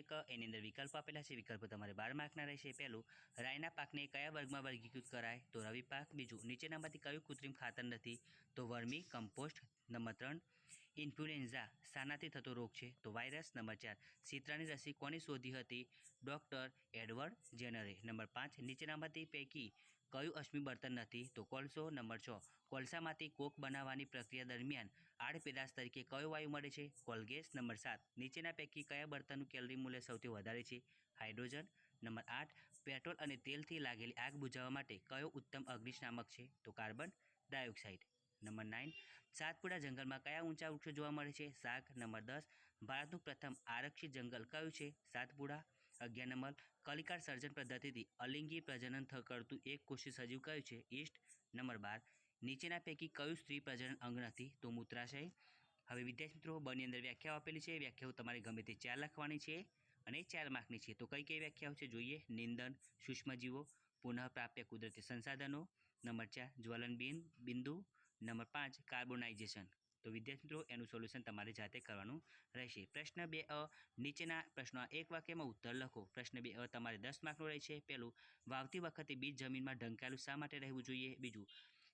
ક એની અંદર વિકલ્પો આપેલા છે। વિકલ્પો તમારે 12 માર્કના રહેશે। પહેલું, રાઈના પાકને કયા વર્ગમાં વર્ગીકૃત કરાય? તો રવિ પાક। બીજું, નીચેનામાંથી કયું કૃત્રિમ ખાતર નથી? તો વર્મી કમ્પોસ્ટ। નંબર 3, ઇન્ફ્લુએન્ઝા શાનાથી થતો રોગ છે? તો વાયરસ। નંબર 4, શીતળાની રસી કોની શોધી હતી? Doctor Edward જેનરે। નંબર 5, નીચેનામાંથી પૈકી કયું અશ્મિ બળતણ નથી? તો કોલસો। નંબર 6, કોલસામાંથી કોક બનાવવાની પ્રક્રિયા દરમિયાન આડપેદાશ તરીકે કયો વાયુ મળે છે? કોલગેસ। નંબર 7, નીચેના પૈકી કયા બળતણનું કેલરી મૂલ્ય સૌથી વધારે છે? હાઇડ્રોજન। નંબર 8, પેટ્રોલ અને તેલથી લાગેલી આગ બુઝાવવા માટે કયો ઉત્તમ અગ્નિશામક છે? તો કાર્બન ડાયોક્સાઇડ। નંબર 9, સાતપુડા જંગલમાં કયા ઊંચા વૃક્ષો જોવા મળે છે? સાગ। નંબર 10, ભારતનું પ્રથમ આરક્ષિત જંગલ કયું છે? સાતપુડા। 11 નંબર, કલિકાર સર્જન પદ્ધતિથી અલિંગી પ્રજનન કરતું એક કોષી સજીવ કયું છે? ઈસ્ટ। નંબર 12, નીચેના પૈકી કયું સ્ત્રી પ્રજનન અંગ નથી? તો મૂત્રાશય। હવે વિદ્યાર્થી મિત્રો, બની અંદર વ્યાખ્યાઓ આપેલી છે। વ્યાખ્યાઓ તમારે ગમે તે 4 લખવાની છે અને 4 માર્કની છે। તો કઈ કઈ વ્યાખ્યાઓ છે જોઈએ। નિંદન, સૂક્ષ્મજીવો, પુનઃપ્રાપ્ય કુદરતી સંસાધનો। નંબર 4, જ્વલન બિંદુ। નંબર 5, કાર્બોનાઇઝેશન। તો વિદ્યાર્થી મિત્રો, એનું સોલ્યુશન તમારે જાતે કરવાનું રહેશે। પ્રશ્ન 2 નીચેના પ્રશ્નો એક વાક્યમાં ઉત્તર લખો। પ્રશ્ન 2 તમારે 10 માર્કનો રહેશે। પહેલું, વાવતી વખતે બીજ જમીનમાં ઢંકાયેલું શા માટે રહેવું જોઈએ? બીજું,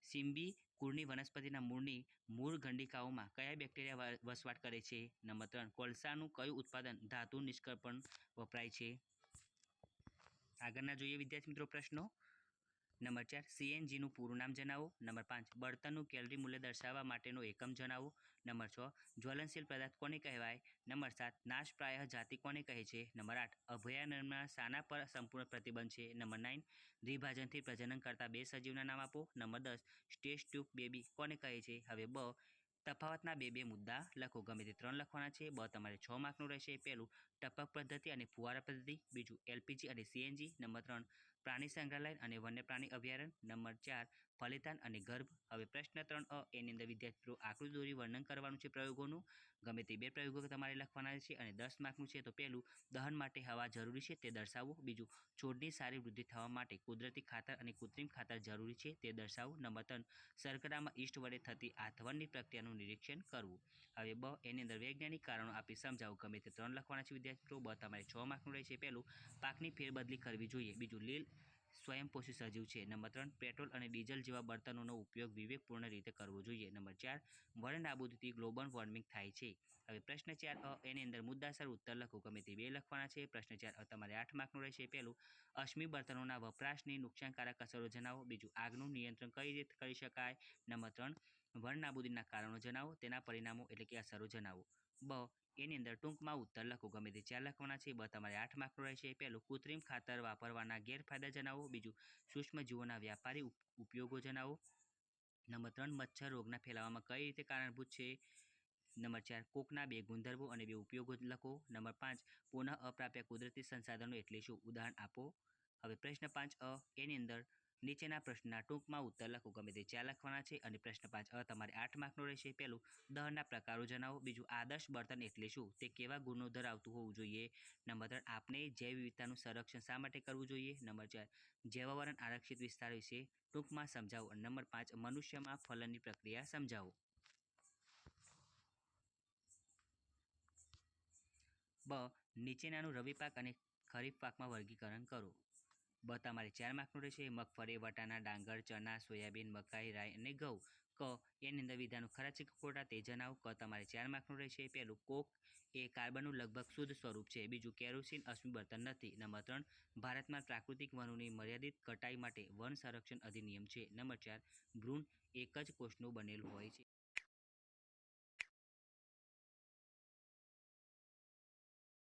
સિમ્બી કુળની વનસ્પતિના મૂળની મૂળ ગંડિકાઓમાં કયા બેક્ટેરિયા વસવાટ કરે છે? નંબર 3, કોલસાનું કયું ઉત્પાદન ધાતુ નિષ્કર્ષણ વપરાય છે? આગળના જોઈએ વિદ્યાર્થી મિત્રો પ્રશ્નો। નંબર 4, સીએનજીનું પૂરું નામ જણાવો। નંબર 5, બળતણનું કેલરી મૂલ્ય દર્શાવવા માટેનો એકમ જણાવો। નંબર 6, જ્વલનશીલ પદાર્થ કોને કહેવાય? નંબર 7, નાશપ્રાય જાતિ કોને કહે છે? નંબર 8, અભયારણ્યમાં શાના પર સંપૂર્ણ પ્રતિબંધ છે? નંબર 9, દ્વિભાજનથી પ્રજનન કરતા 2 સજીવના નામ આપો। નંબર 10, ટેસ્ટ ટ્યુબ બેબી કોને કહે છે? હવે બ, તફાવતના બે મુદ્દા લખો। ગમે તે 3 લખવાના છે। બ તમારે 6 માર્કનું રહેશે। પહેલું, ટપક પદ્ધતિ અને ફુવારા પદ્ધતિ। બીજું, એલપીજી અને સીએનજી। નંબર 3, પ્રાણી સંગ્રહાલય અને વન્ય પ્રાણી અભયારણ્ય। નંબર 4, ફલિતાન અને ગર્ભ। હવે પ્રશ્ન 3 એની અંદર વિદ્યાર્થીઓ આકૃતિ દોરી વર્ણન કરવાનું છે પ્રયોગોનું। ગમે તે 2 પ્રયોગો તમારે લખવાના છે અને 10 માર્કનું છે। તો પહેલું, દહન માટે હવા જરૂરી છે તે દર્શાવો। બીજું, છોડની સારી વૃદ્ધિ થવા માટે કુદરતી ખાતર અને કૃત્રિમ ખાતર જરૂરી છે તે દર્શાવો। નંબર 3, શર્કરામાં ઈસ્ટ વડે થતી આથવણની પ્રક્રિયાનું નિરીક્ષણ કરવું। હવે બ, એની અંદર વૈજ્ઞાનિક કારણો આપી સમજાવો। ગમે તે 3 લખવાના છે વિદ્યાર્થી મિત્રો। બ તમારે 6 માર્કનું રહેશે। પહેલું, પાકની ફેરબદલી કરવી જોઈએ। બીજું, લીલ સ્વયંપોષી સજીવ છે। નંબર 3, પેટ્રોલ અને ડીઝલ જેવા બળતણોનો ઉપયોગ વિવેકપૂર્ણ રીતે કરવો જોઈએ। નંબર 4, વન નાબૂદીથી ગ્લોબલ વોર્મિંગ થાય છે। હવે પ્રશ્ન 4 એની અંદર મુદ્દાસર ઉત્તર લખો। ગમે તે 2 લખવાના છે। પ્રશ્ન 4 તમારે 8 માર્કનું રહેશે। પહેલું, અશ્મિ બળતણોના વપરાશની નુકસાનકારક અસરો જણાવો। બીજું, આગનું નિયંત્રણ કઈ રીતે કરી શકાય? નંબર 3, વન નાબૂદીના કારણો જણાવો, તેના પરિણામો એટલે કે અસરો જણાવો। બ, એની અંદર ટૂંકમાં ઉત્તર લખો। ગમે તે 4 લખવાના છે। બ તમારે 8 માર્કનું રહેશે। પહેલું, કૃત્રિમ ખાતર વાપરવાના ગેરફાયદા જણાવો। બીજું, સૂક્ષ્મજીવોના વ્યાપારી ઉપયોગો જણાવો। નંબર 3, મચ્છર રોગના ફેલાવામાં કઈ રીતે કારણભૂત છે? નંબર 4, કોકના 2 ગુણધર્મો અને 2 ઉપયોગો લખો। નંબર 5, પુનઃ અપ્રાપ્ય કુદરતી સંસાધનો એટલે શું? ઉદાહરણ આપો। હવે પ્રશ્ન 5 એની અંદર નીચેના પ્રશ્નના ટૂંકમાં ઉત્તર લખો। ગમે તે 4 લખવાના છે અને પ્રશ્ન 5 તમારે 8 માર્કનો રહેશે। પહેલું, દહનના પ્રકારો જણાવો। બીજું, આદર્શ બળતણ એટલે શું? તે કેવા ગુણો ધરાવતું હોવું જોઈએ? નંબર 3, આપણે જૈવ વિવિધતાનું સંરક્ષણ શા માટે કરવું જોઈએ? નંબર 4, જૈવવર્ણ આરક્ષિત વિસ્તાર વિશે ટૂંકમાં સમજાવો। નંબર 5, મનુષ્યમાં ફલનની પ્રક્રિયા સમજાવો। બ, નીચેનાનું રવિ પાક અને ખરીફ પાકમાં વર્ગીકરણ કરો। બ તમારે 4 માર્કનું રહેશે। મગફળી, વટાણા, ડાંગર, ચણા, સોયાબીન, મકાઈ, રાઈ અને ઘઉં। ક, એની અંદર વિધાનો ખરા છે કે ખોટા તે જણાવો। ક તમારે 4 માર્કનું રહેશે। પહેલું, કોક એ કાર્બનનું લગભગ શુદ્ધ સ્વરૂપ છે। બીજું, કેરોસીન અશ્મિ બળતણ નથી। નંબર 3, ભારતમાં પ્રાકૃતિક વનોની મર્યાદિત કટાઈ માટે વન સંરક્ષણ અધિનિયમ છે। નંબર 4, ભ્રૂણ એક જ કોષનું બનેલું હોય છે।